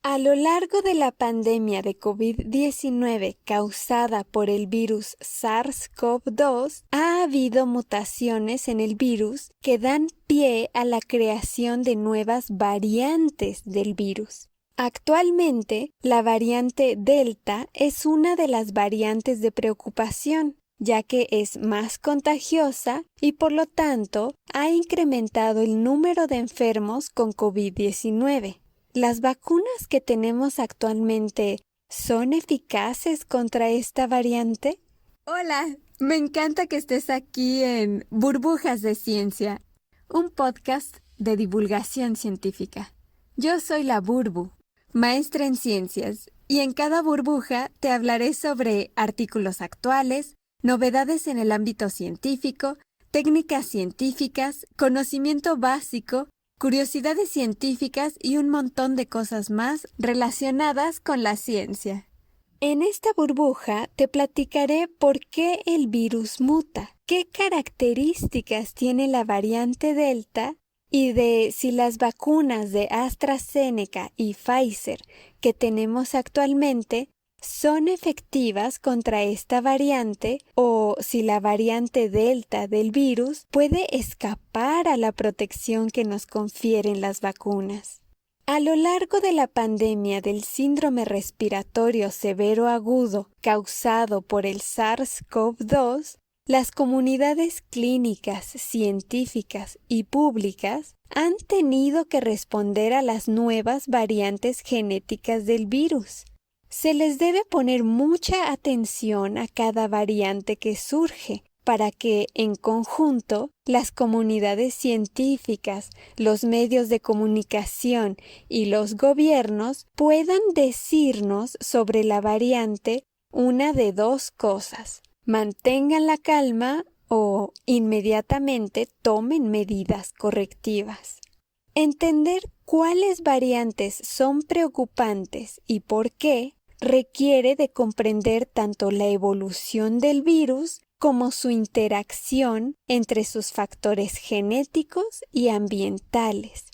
A lo largo de la pandemia de COVID-19 causada por el virus SARS-CoV-2, ha habido mutaciones en el virus que dan pie a la creación de nuevas variantes del virus. Actualmente, la variante Delta es una de las variantes de preocupación, ya que es más contagiosa y por lo tanto ha incrementado el número de enfermos con COVID-19. ¿Las vacunas que tenemos actualmente son eficaces contra esta variante? Hola, me encanta que estés aquí en Burbujas de Ciencia, un podcast de divulgación científica. Yo soy la Burbu, maestra en ciencias, y en cada burbuja te hablaré sobre artículos actuales, novedades en el ámbito científico, técnicas científicas, conocimiento básico, curiosidades científicas y un montón de cosas más relacionadas con la ciencia. En esta burbuja te platicaré por qué el virus muta, qué características tiene la variante Delta y de si las vacunas de AstraZeneca y Pfizer que tenemos actualmente son efectivas contra esta variante o si la variante Delta del virus puede escapar a la protección que nos confieren las vacunas. A lo largo de la pandemia del síndrome respiratorio severo agudo causado por el SARS-CoV-2, las comunidades clínicas, científicas y públicas han tenido que responder a las nuevas variantes genéticas del virus. Se les debe poner mucha atención a cada variante que surge para que, en conjunto, las comunidades científicas, los medios de comunicación y los gobiernos puedan decirnos sobre la variante una de dos cosas: mantengan la calma o inmediatamente tomen medidas correctivas. Entender cuáles variantes son preocupantes y por qué requiere de comprender tanto la evolución del virus como su interacción entre sus factores genéticos y ambientales.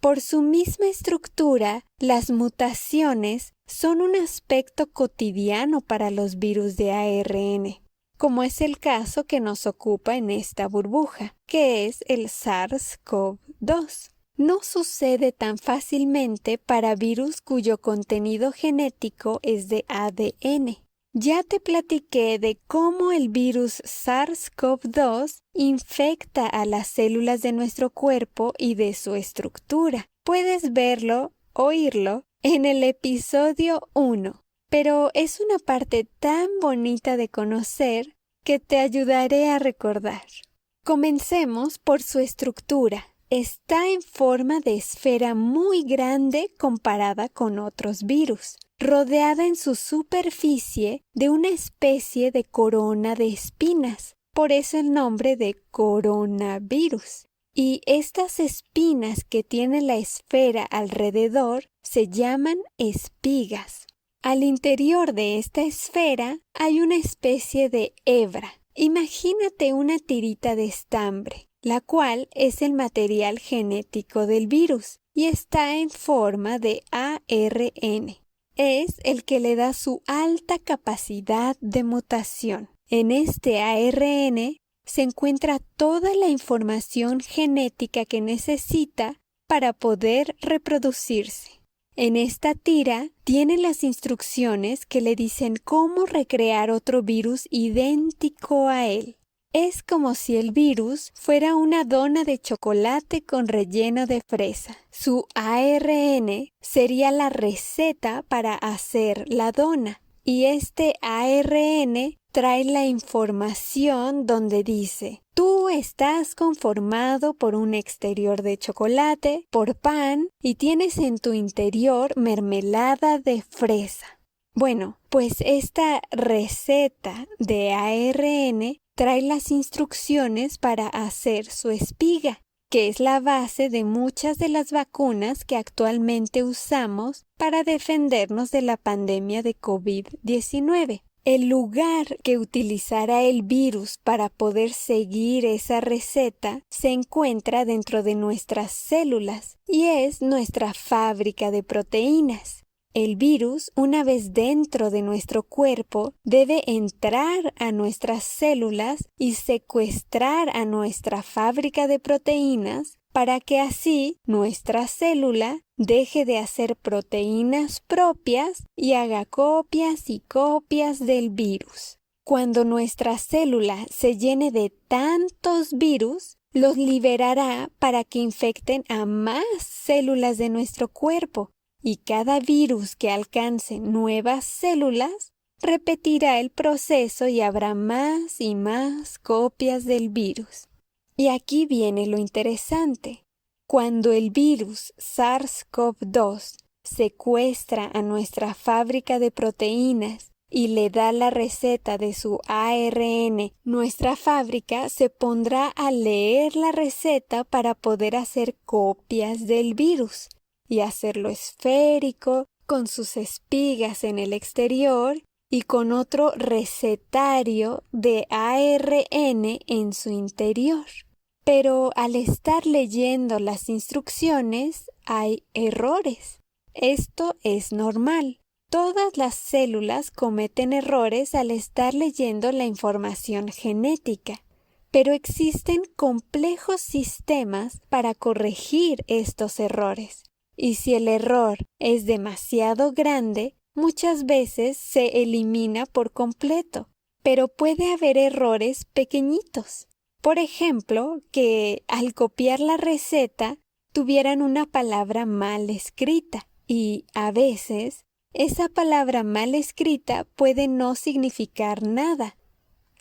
Por su misma estructura, las mutaciones son un aspecto cotidiano para los virus de ARN, como es el caso que nos ocupa en esta burbuja, que es el SARS-CoV-2. No sucede tan fácilmente para virus cuyo contenido genético es de ADN. Ya te platiqué de cómo el virus SARS-CoV-2 infecta a las células de nuestro cuerpo y de su estructura. Puedes verlo, oírlo, en el episodio 1, pero es una parte tan bonita de conocer que te ayudaré a recordar. Comencemos por su estructura. Está en forma de esfera muy grande comparada con otros virus, rodeada en su superficie de una especie de corona de espinas, por eso el nombre de coronavirus. Y estas espinas que tiene la esfera alrededor se llaman espigas. Al interior de esta esfera hay una especie de hebra. Imagínate una tirita de estambre, la cual es el material genético del virus y está en forma de ARN. Es el que le da su alta capacidad de mutación. En este ARN se encuentra toda la información genética que necesita para poder reproducirse. En esta tira tiene las instrucciones que le dicen cómo recrear otro virus idéntico a él. Es como si el virus fuera una dona de chocolate con relleno de fresa. Su ARN sería la receta para hacer la dona. Y este ARN trae la información donde dice: tú estás conformado por un exterior de chocolate, por pan y tienes en tu interior mermelada de fresa. Bueno, pues esta receta de ARN trae las instrucciones para hacer su espiga, que es la base de muchas de las vacunas que actualmente usamos para defendernos de la pandemia de COVID-19. El lugar que utilizará el virus para poder seguir esa receta se encuentra dentro de nuestras células y es nuestra fábrica de proteínas. El virus, una vez dentro de nuestro cuerpo, debe entrar a nuestras células y secuestrar a nuestra fábrica de proteínas para que así nuestra célula deje de hacer proteínas propias y haga copias y copias del virus. Cuando nuestra célula se llene de tantos virus, los liberará para que infecten a más células de nuestro cuerpo, y cada virus que alcance nuevas células repetirá el proceso y habrá más y más copias del virus. Y aquí viene lo interesante. Cuando el virus SARS-CoV-2 secuestra a nuestra fábrica de proteínas y le da la receta de su ARN, nuestra fábrica se pondrá a leer la receta para poder hacer copias del virus y hacerlo esférico, con sus espigas en el exterior y con otro recetario de ARN en su interior. Pero al estar leyendo las instrucciones hay errores. Esto es normal. Todas las células cometen errores al estar leyendo la información genética, pero existen complejos sistemas para corregir estos errores. Y si el error es demasiado grande, muchas veces se elimina por completo, pero puede haber errores pequeñitos. Por ejemplo, que al copiar la receta tuvieran una palabra mal escrita y a veces esa palabra mal escrita puede no significar nada.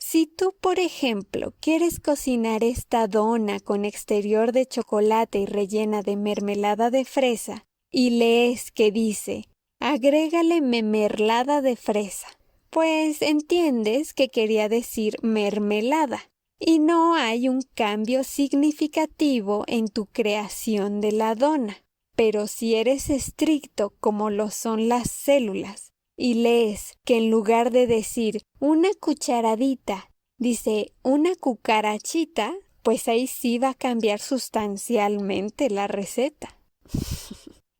Si tú, por ejemplo, quieres cocinar esta dona con exterior de chocolate y rellena de mermelada de fresa y lees que dice, agrégale mermelada de fresa, pues entiendes que quería decir mermelada y no hay un cambio significativo en tu creación de la dona. Pero si eres estricto como lo son las células y lees que en lugar de decir una cucharadita, dice una cucarachita, pues ahí sí va a cambiar sustancialmente la receta.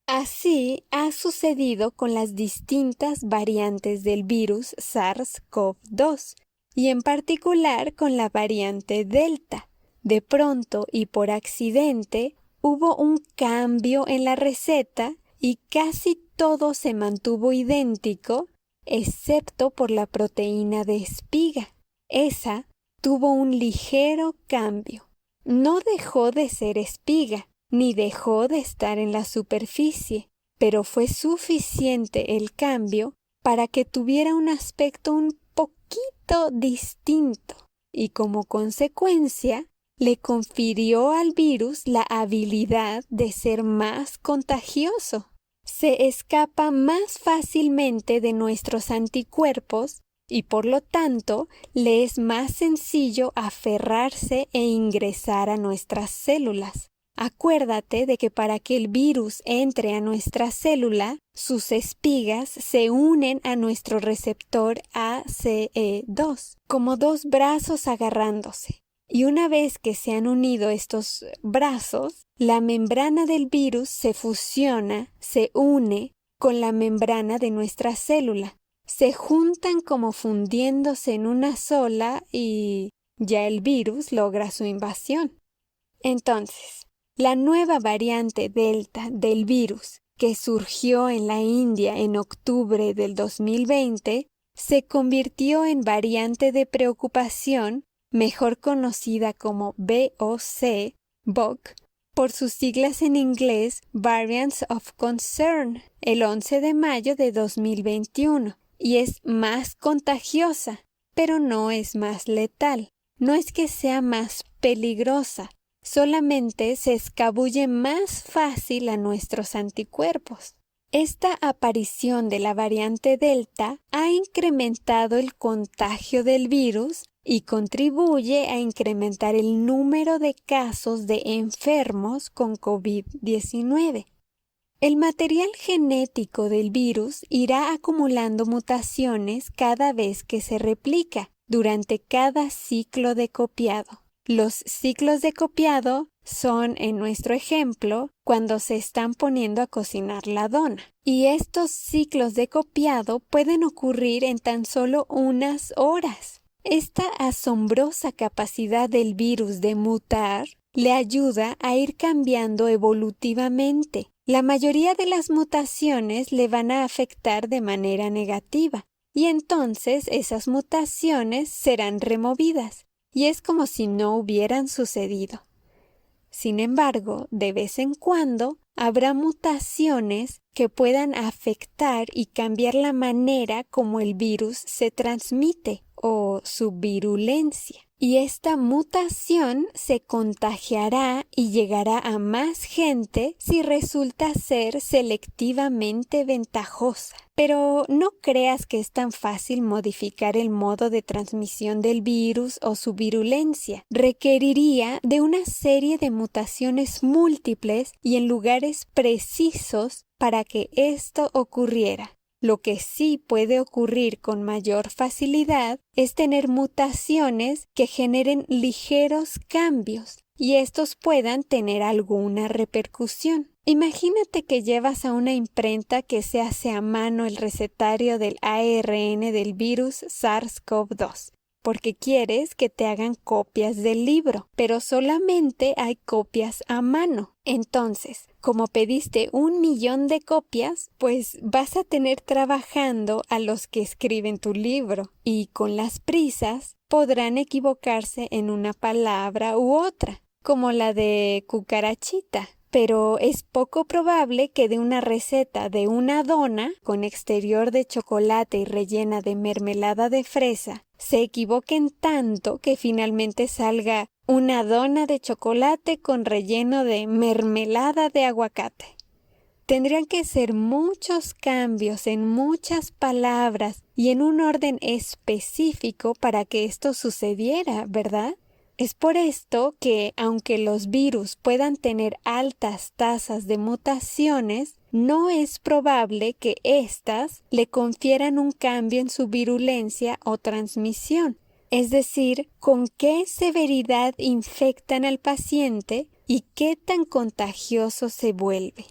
Así ha sucedido con las distintas variantes del virus SARS-CoV-2 y en particular con la variante Delta. De pronto y por accidente, hubo un cambio en la receta y casi todo se mantuvo idéntico, excepto por la proteína de espiga. Esa tuvo un ligero cambio. No dejó de ser espiga, ni dejó de estar en la superficie, pero fue suficiente el cambio para que tuviera un aspecto un poquito distinto y como consecuencia le confirió al virus la habilidad de ser más contagioso. Se escapa más fácilmente de nuestros anticuerpos y por lo tanto le es más sencillo aferrarse e ingresar a nuestras células. Acuérdate de que para que el virus entre a nuestra célula, sus espigas se unen a nuestro receptor ACE2, como dos brazos agarrándose. Y una vez que se han unido estos brazos, la membrana del virus se fusiona, se une con la membrana de nuestra célula. Se juntan como fundiéndose en una sola y ya el virus logra su invasión. Entonces, la nueva variante Delta del virus, que surgió en la India en octubre del 2020, se convirtió en variante de preocupación, mejor conocida como VOC, por sus siglas en inglés Variants of Concern, el 11 de mayo de 2021, y es más contagiosa, pero no es más letal. No es que sea más peligrosa, solamente se escabulle más fácil a nuestros anticuerpos. Esta aparición de la variante Delta ha incrementado el contagio del virus y contribuye a incrementar el número de casos de enfermos con COVID-19. El material genético del virus irá acumulando mutaciones cada vez que se replica durante cada ciclo de copiado. Los ciclos de copiado son, en nuestro ejemplo, cuando se están poniendo a cocinar la dona. Y estos ciclos de copiado pueden ocurrir en tan solo unas horas. Esta asombrosa capacidad del virus de mutar le ayuda a ir cambiando evolutivamente. La mayoría de las mutaciones le van a afectar de manera negativa, y entonces esas mutaciones serán removidas, y es como si no hubieran sucedido. Sin embargo, de vez en cuando habrá mutaciones que puedan afectar y cambiar la manera como el virus se transmite o su virulencia. Y esta mutación se contagiará y llegará a más gente si resulta ser selectivamente ventajosa. Pero no creas que es tan fácil modificar el modo de transmisión del virus o su virulencia. Requeriría de una serie de mutaciones múltiples y en lugares precisos para que esto ocurriera. Lo que sí puede ocurrir con mayor facilidad es tener mutaciones que generen ligeros cambios y estos puedan tener alguna repercusión. Imagínate que llevas a una imprenta que se hace a mano el recetario del ARN del virus SARS-CoV-2. Porque quieres que te hagan copias del libro, pero solamente hay copias a mano. Entonces, como pediste 1,000,000 de copias, pues vas a tener trabajando a los que escriben tu libro y con las prisas podrán equivocarse en una palabra u otra, como la de cucarachita. Pero es poco probable que de una receta de una dona con exterior de chocolate y rellena de mermelada de fresa se equivoquen tanto que finalmente salga una dona de chocolate con relleno de mermelada de aguacate. Tendrían que ser muchos cambios en muchas palabras y en un orden específico para que esto sucediera, ¿verdad? Es por esto que, aunque los virus puedan tener altas tasas de mutaciones, no es probable que éstas le confieran un cambio en su virulencia o transmisión, es decir, con qué severidad infectan al paciente y qué tan contagioso se vuelve.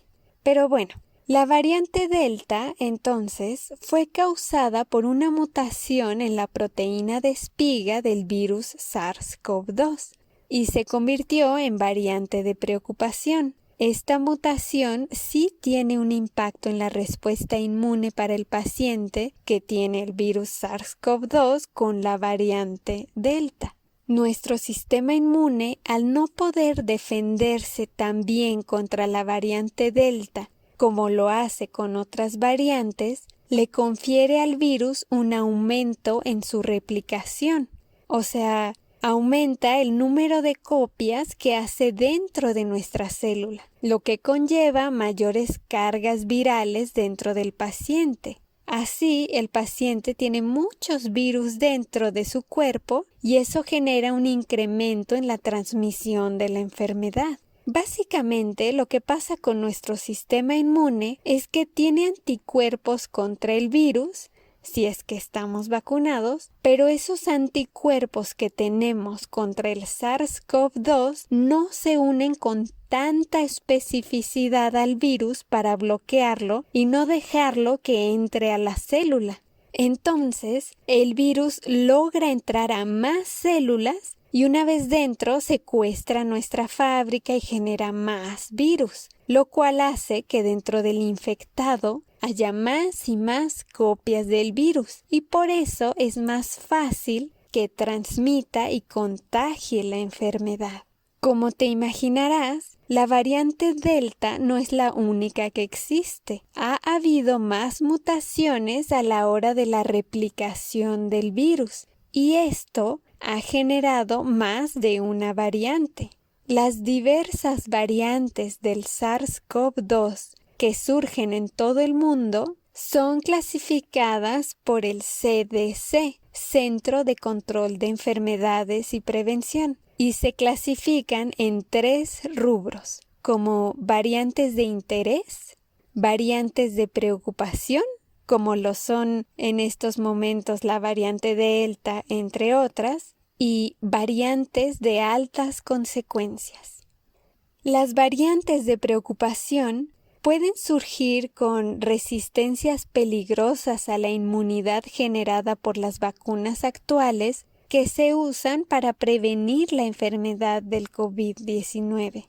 Pero bueno, la variante Delta, entonces, fue causada por una mutación en la proteína de espiga del virus SARS-CoV-2 y se convirtió en variante de preocupación. Esta mutación sí tiene un impacto en la respuesta inmune para el paciente que tiene el virus SARS-CoV-2 con la variante Delta. Nuestro sistema inmune, al no poder defenderse tan bien contra la variante Delta, como lo hace con otras variantes, le confiere al virus un aumento en su replicación. O sea, aumenta el número de copias que hace dentro de nuestra célula, lo que conlleva mayores cargas virales dentro del paciente. Así, el paciente tiene muchos virus dentro de su cuerpo y eso genera un incremento en la transmisión de la enfermedad. Básicamente, lo que pasa con nuestro sistema inmune es que tiene anticuerpos contra el virus, si es que estamos vacunados, pero esos anticuerpos que tenemos contra el SARS-CoV-2 no se unen con tanta especificidad al virus para bloquearlo y no dejarlo que entre a la célula. Entonces, el virus logra entrar a más células y una vez dentro secuestra nuestra fábrica y genera más virus, lo cual hace que dentro del infectado haya más y más copias del virus y por eso es más fácil que transmita y contagie la enfermedad. Como te imaginarás, la variante Delta no es la única que existe. Ha habido más mutaciones a la hora de la replicación del virus y esto ha generado más de una variante. Las diversas variantes del SARS-CoV-2 que surgen en todo el mundo son clasificadas por el CDC, Centro de Control de Enfermedades y Prevención, y se clasifican en 3 rubros, como variantes de interés, variantes de preocupación, como lo son en estos momentos la variante Delta, entre otras, y variantes de altas consecuencias. Las variantes de preocupación pueden surgir con resistencias peligrosas a la inmunidad generada por las vacunas actuales que se usan para prevenir la enfermedad del COVID-19.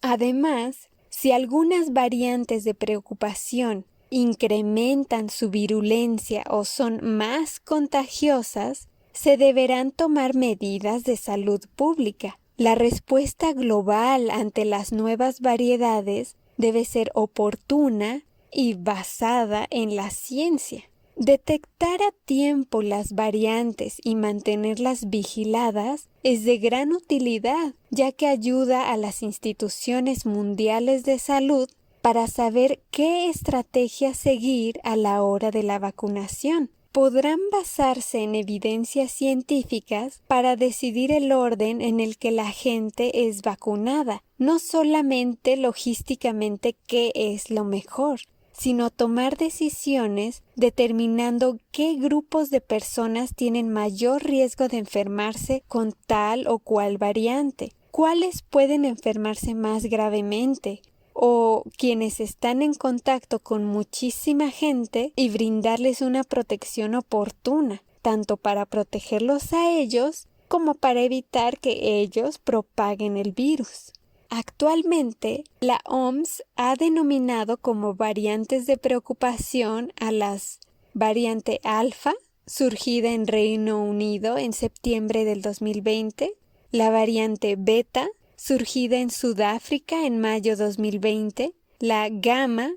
Además, si algunas variantes de preocupación incrementan su virulencia o son más contagiosas, se deberán tomar medidas de salud pública. La respuesta global ante las nuevas variedades debe ser oportuna y basada en la ciencia. Detectar a tiempo las variantes y mantenerlas vigiladas es de gran utilidad, ya que ayuda a las instituciones mundiales de salud para saber qué estrategia seguir a la hora de la vacunación. Podrán basarse en evidencias científicas para decidir el orden en el que la gente es vacunada, no solamente logísticamente qué es lo mejor, sino tomar decisiones determinando qué grupos de personas tienen mayor riesgo de enfermarse con tal o cual variante, cuáles pueden enfermarse más gravemente, o quienes están en contacto con muchísima gente y brindarles una protección oportuna, tanto para protegerlos a ellos como para evitar que ellos propaguen el virus. Actualmente, la OMS ha denominado como variantes de preocupación a las variante alfa, surgida en Reino Unido en septiembre del 2020, la variante beta, surgida en Sudáfrica en mayo 2020, la gamma,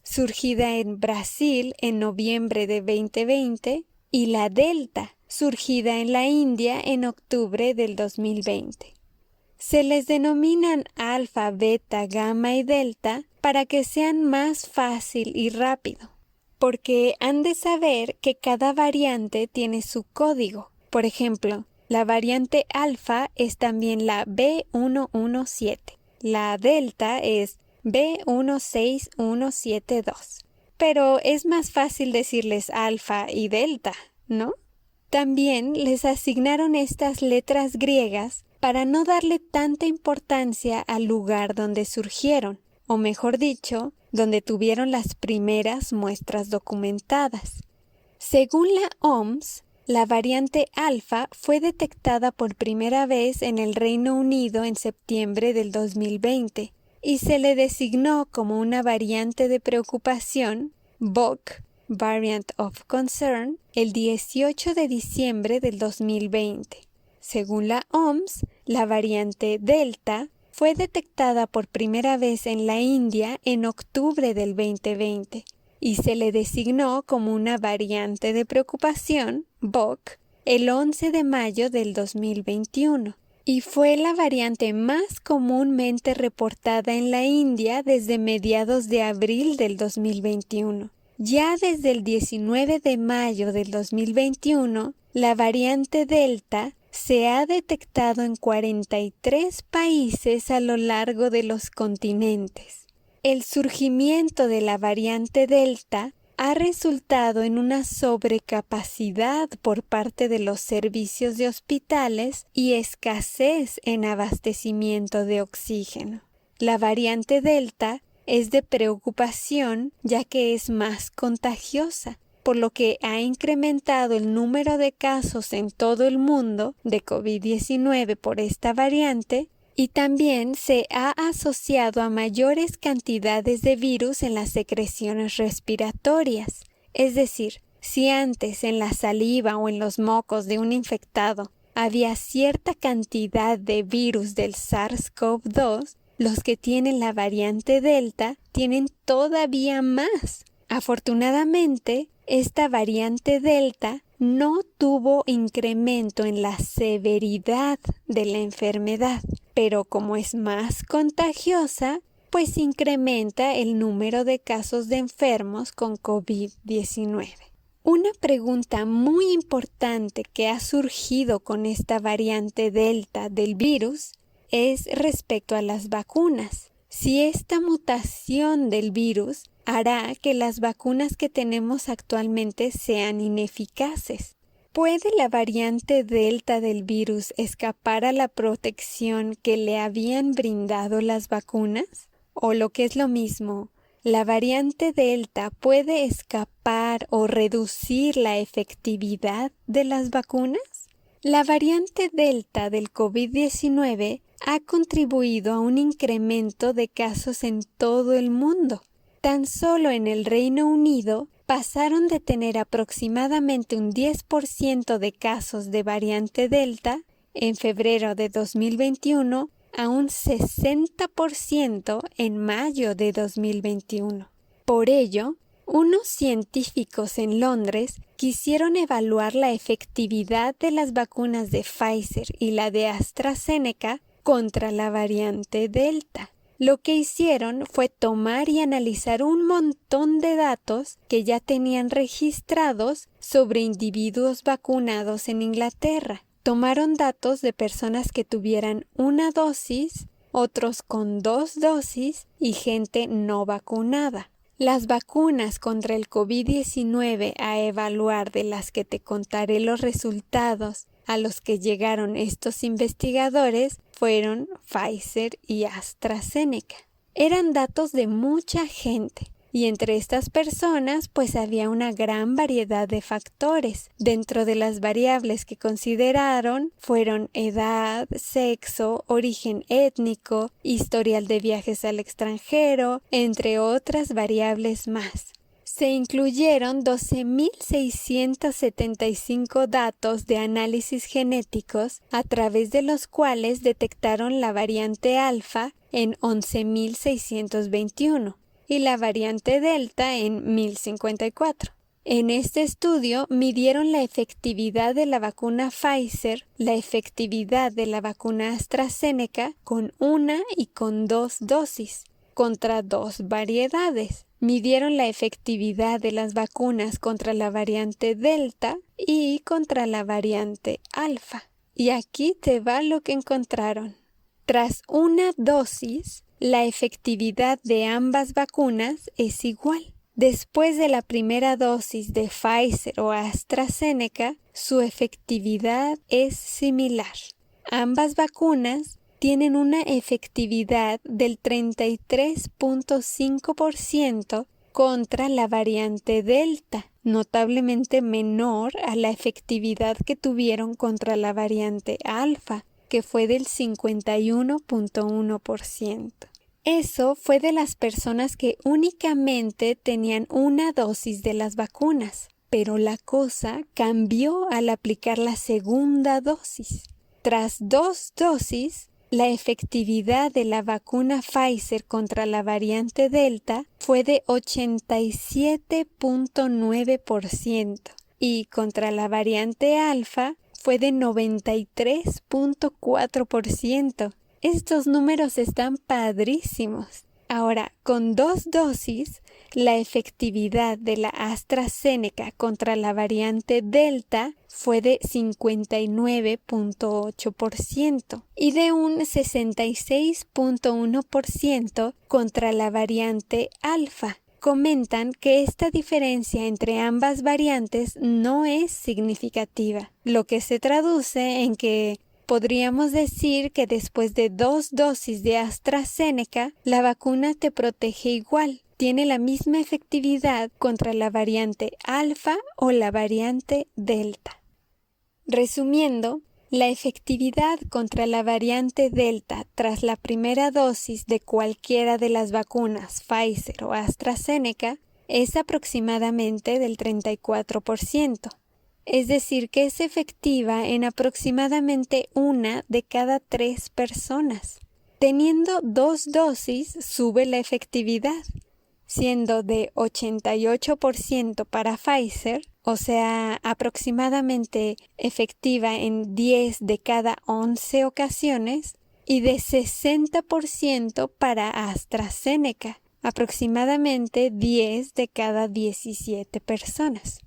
surgida en Brasil en noviembre de 2020, y la delta, surgida en la India en octubre del 2020. Se les denominan alfa, beta, gamma y delta para que sean más fácil y rápido, porque han de saber que cada variante tiene su código. Por ejemplo, la variante alfa es también la B117. La delta es B16172. Pero es más fácil decirles alfa y delta, ¿no? También les asignaron estas letras griegas para no darle tanta importancia al lugar donde surgieron, o mejor dicho, donde tuvieron las primeras muestras documentadas. Según la OMS, la variante alfa fue detectada por primera vez en el Reino Unido en septiembre del 2020 y se le designó como una variante de preocupación, VOC, Variant of Concern, el 18 de diciembre del 2020. Según la OMS, la variante Delta fue detectada por primera vez en la India en octubre del 2020 y se le designó como una variante de preocupación, VOC, el 11 de mayo del 2021. Y fue la variante más comúnmente reportada en la India desde mediados de abril del 2021. Ya desde el 19 de mayo del 2021, la variante Delta se ha detectado en 43 países a lo largo de los continentes. El surgimiento de la variante Delta ha resultado en una sobrecapacidad por parte de los servicios de hospitales y escasez en abastecimiento de oxígeno. La variante Delta es de preocupación ya que es más contagiosa, por lo que ha incrementado el número de casos en todo el mundo de COVID-19 por esta variante y también se ha asociado a mayores cantidades de virus en las secreciones respiratorias. Es decir, si antes en la saliva o en los mocos de un infectado había cierta cantidad de virus del SARS-CoV-2, los que tienen la variante Delta tienen todavía más. Afortunadamente, esta variante Delta no tuvo incremento en la severidad de la enfermedad, pero como es más contagiosa, pues incrementa el número de casos de enfermos con COVID-19. Una pregunta muy importante que ha surgido con esta variante Delta del virus es respecto a las vacunas. Si esta mutación del virus hará que las vacunas que tenemos actualmente sean ineficaces. ¿Puede la variante Delta del virus escapar a la protección que le habían brindado las vacunas? O lo que es lo mismo, ¿la variante Delta puede escapar o reducir la efectividad de las vacunas? La variante Delta del COVID-19 ha contribuido a un incremento de casos en todo el mundo. Tan solo en el Reino Unido pasaron de tener aproximadamente un 10% de casos de variante Delta en febrero de 2021 a un 60% en mayo de 2021. Por ello, unos científicos en Londres quisieron evaluar la efectividad de las vacunas de Pfizer y la de AstraZeneca contra la variante Delta. Lo que hicieron fue tomar y analizar un montón de datos que ya tenían registrados sobre individuos vacunados en Inglaterra. Tomaron datos de personas que tuvieran una dosis, otros con 2 dosis y gente no vacunada. Las vacunas contra el COVID-19 a evaluar, de las que te contaré los resultados a los que llegaron estos investigadores, fueron Pfizer y AstraZeneca. Eran datos de mucha gente y entre estas personas pues había una gran variedad de factores. Dentro de las variables que consideraron fueron edad, sexo, origen étnico, historial de viajes al extranjero, entre otras variables más. Se incluyeron 12.675 datos de análisis genéticos a través de los cuales detectaron la variante alfa en 11.621 y la variante delta en 1.054. En este estudio midieron la efectividad de la vacuna Pfizer, la efectividad de la vacuna AstraZeneca con 1 y con 2 dosis, contra 2 variedades. Midieron la efectividad de las vacunas contra la variante Delta y contra la variante Alfa. Y aquí te va lo que encontraron. Tras una dosis, la efectividad de ambas vacunas es igual. Después de la primera dosis de Pfizer o AstraZeneca, su efectividad es similar. Ambas vacunas tienen una efectividad del 33.5% contra la variante Delta, notablemente menor a la efectividad que tuvieron contra la variante Alfa, que fue del 51.1%. Eso fue de las personas que únicamente tenían una dosis de las vacunas, pero la cosa cambió al aplicar la segunda dosis. Tras 2 dosis, la efectividad de la vacuna Pfizer contra la variante Delta fue de 87.9% y contra la variante Alfa fue de 93.4%. Estos números están padrísimos. Ahora, con 2 dosis, la efectividad de la AstraZeneca contra la variante Delta fue de 59.8% y de un 66.1% contra la variante Alfa. Comentan que esta diferencia entre ambas variantes no es significativa, lo que se traduce en que podríamos decir que después de 2 dosis de AstraZeneca, la vacuna te protege igual. Tiene la misma efectividad contra la variante alfa o la variante delta. Resumiendo, la efectividad contra la variante delta tras la primera dosis de cualquiera de las vacunas Pfizer o AstraZeneca es aproximadamente del 34%. Es decir, que es efectiva en aproximadamente 1 de cada 3 personas. Teniendo 2 dosis, sube la efectividad, siendo de 88% para Pfizer, o sea, aproximadamente efectiva en 10 de cada 11 ocasiones, y de 60% para AstraZeneca, aproximadamente 10 de cada 17 personas.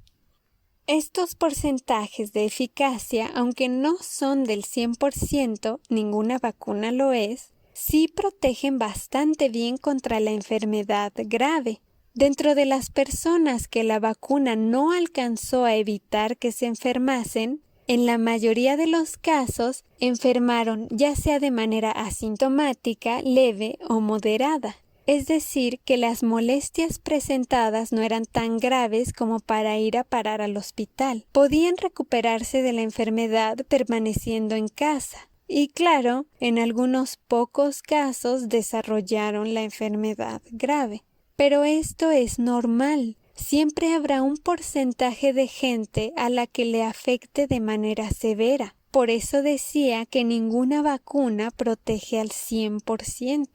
Estos porcentajes de eficacia, aunque no son del 100%, ninguna vacuna lo es, sí protegen bastante bien contra la enfermedad grave. Dentro de las personas que la vacuna no alcanzó a evitar que se enfermasen, en la mayoría de los casos enfermaron ya sea de manera asintomática, leve o moderada. Es decir, que las molestias presentadas no eran tan graves como para ir a parar al hospital. Podían recuperarse de la enfermedad permaneciendo en casa. Y claro, en algunos pocos casos desarrollaron la enfermedad grave. Pero esto es normal. Siempre habrá un porcentaje de gente a la que le afecte de manera severa. Por eso decía que ninguna vacuna protege al 100%.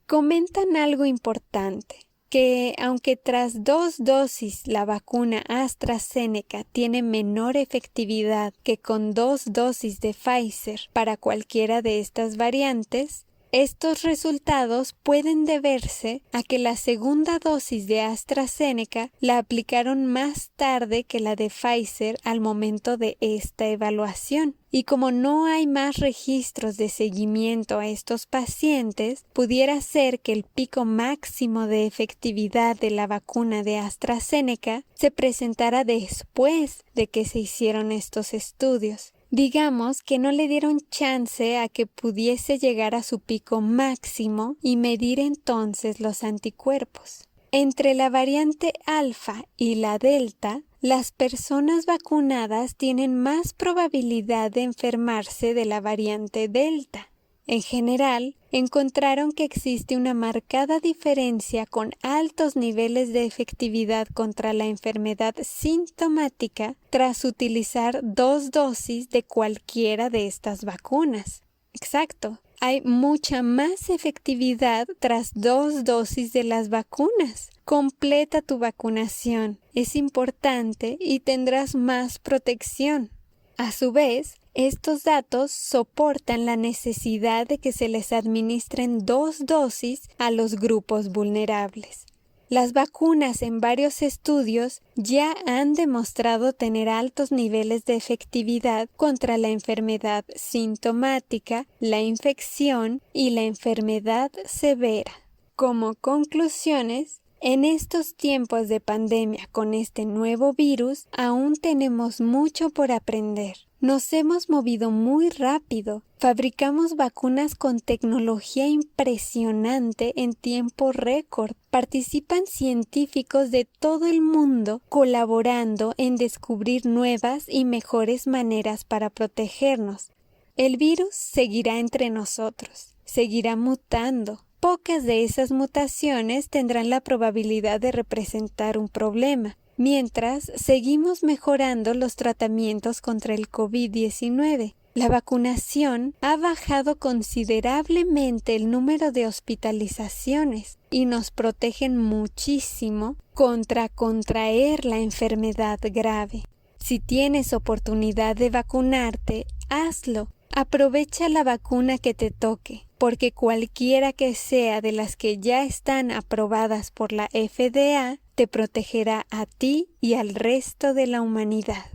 Comentan algo importante, que aunque tras 2 dosis la vacuna AstraZeneca tiene menor efectividad que con 2 dosis de Pfizer para cualquiera de estas variantes, estos resultados pueden deberse a que la segunda dosis de AstraZeneca la aplicaron más tarde que la de Pfizer al momento de esta evaluación. Y como no hay más registros de seguimiento a estos pacientes, pudiera ser que el pico máximo de efectividad de la vacuna de AstraZeneca se presentara después de que se hicieron estos estudios. Digamos que no le dieron chance a que pudiese llegar a su pico máximo y medir entonces los anticuerpos. Entre la variante alfa y la delta, las personas vacunadas tienen más probabilidad de enfermarse de la variante delta. En general, encontraron que existe una marcada diferencia con altos niveles de efectividad contra la enfermedad sintomática tras utilizar 2 dosis de cualquiera de estas vacunas. Exacto. Hay mucha más efectividad tras 2 dosis de las vacunas. Completa tu vacunación. Es importante y tendrás más protección. A su vez, estos datos soportan la necesidad de que se les administren 2 dosis a los grupos vulnerables. Las vacunas en varios estudios ya han demostrado tener altos niveles de efectividad contra la enfermedad sintomática, la infección y la enfermedad severa. Como conclusiones, en estos tiempos de pandemia con este nuevo virus, aún tenemos mucho por aprender. Nos hemos movido muy rápido. Fabricamos vacunas con tecnología impresionante en tiempo récord. Participan científicos de todo el mundo colaborando en descubrir nuevas y mejores maneras para protegernos. El virus seguirá entre nosotros, seguirá mutando. Pocas de esas mutaciones tendrán la probabilidad de representar un problema, mientras seguimos mejorando los tratamientos contra el COVID-19. La vacunación ha bajado considerablemente el número de hospitalizaciones y nos protegen muchísimo contra contraer la enfermedad grave. Si tienes oportunidad de vacunarte, hazlo. Aprovecha la vacuna que te toque, porque cualquiera que sea de las que ya están aprobadas por la FDA, te protegerá a ti y al resto de la humanidad.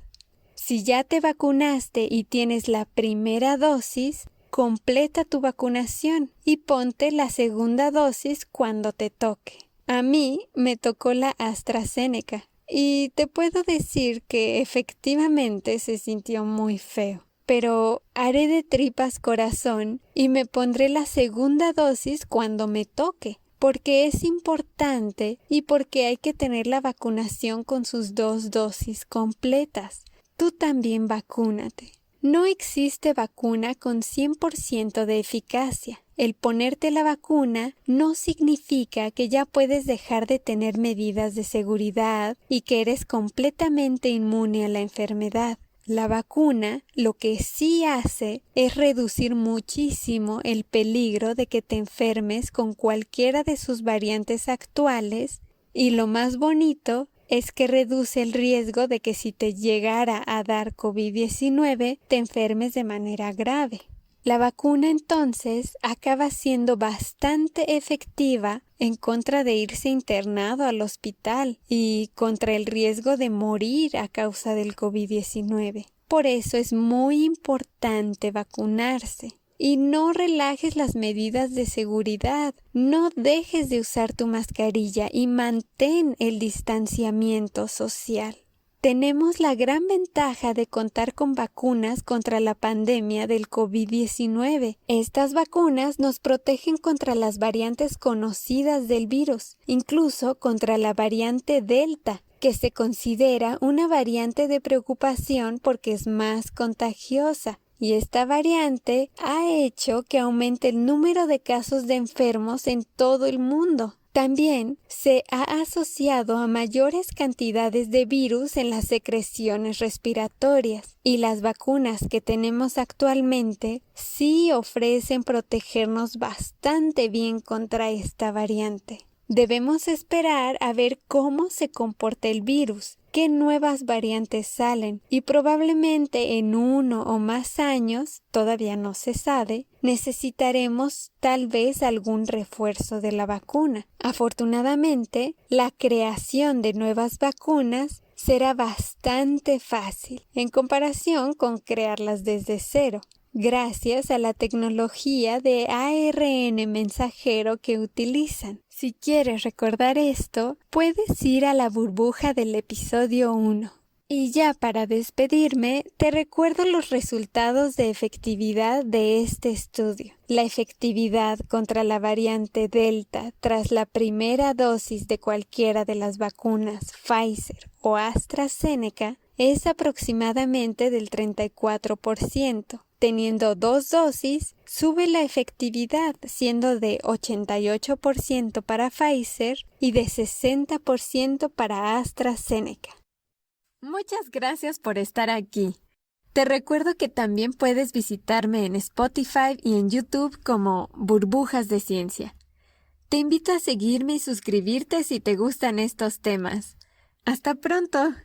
Si ya te vacunaste y tienes la primera dosis, completa tu vacunación y ponte la segunda dosis cuando te toque. A mí me tocó la AstraZeneca y te puedo decir que efectivamente se sintió muy feo. Pero haré de tripas corazón y me pondré la segunda dosis cuando me toque, porque es importante y porque hay que tener la vacunación con sus 2 dosis completas. Tú también vacúnate. No existe vacuna con 100% de eficacia. El ponerte la vacuna no significa que ya puedes dejar de tener medidas de seguridad y que eres completamente inmune a la enfermedad. La vacuna lo que sí hace es reducir muchísimo el peligro de que te enfermes con cualquiera de sus variantes actuales y lo más bonito es que reduce el riesgo de que si te llegara a dar COVID-19 te enfermes de manera grave. La vacuna entonces acaba siendo bastante efectiva en contra de irse internado al hospital y contra el riesgo de morir a causa del COVID-19. Por eso es muy importante vacunarse. y no relajes las medidas de seguridad. No dejes de usar tu mascarilla y mantén el distanciamiento social. Tenemos la gran ventaja de contar con vacunas contra la pandemia del COVID-19. Estas vacunas nos protegen contra las variantes conocidas del virus, incluso contra la variante Delta, que se considera una variante de preocupación porque es más contagiosa. Y esta variante ha hecho que aumente el número de casos de enfermos en todo el mundo. También se ha asociado a mayores cantidades de virus en las secreciones respiratorias, y las vacunas que tenemos actualmente sí ofrecen protegernos bastante bien contra esta variante. Debemos esperar a ver cómo se comporta el virus, qué nuevas variantes salen, y probablemente en 1 o más años, todavía no se sabe, necesitaremos tal vez algún refuerzo de la vacuna. Afortunadamente, la creación de nuevas vacunas será bastante fácil en comparación con crearlas desde cero, gracias a la tecnología de ARN mensajero que utilizan. Si quieres recordar esto, puedes ir a la burbuja del episodio 1. Y ya para despedirme, te recuerdo los resultados de efectividad de este estudio. La efectividad contra la variante Delta tras la primera dosis de cualquiera de las vacunas Pfizer o AstraZeneca es aproximadamente del 34%. Teniendo 2 dosis, sube la efectividad siendo de 88% para Pfizer y de 60% para AstraZeneca. Muchas gracias por estar aquí. Te recuerdo que también puedes visitarme en Spotify y en YouTube como Burbujas de Ciencia. Te invito a seguirme y suscribirte si te gustan estos temas. ¡Hasta pronto!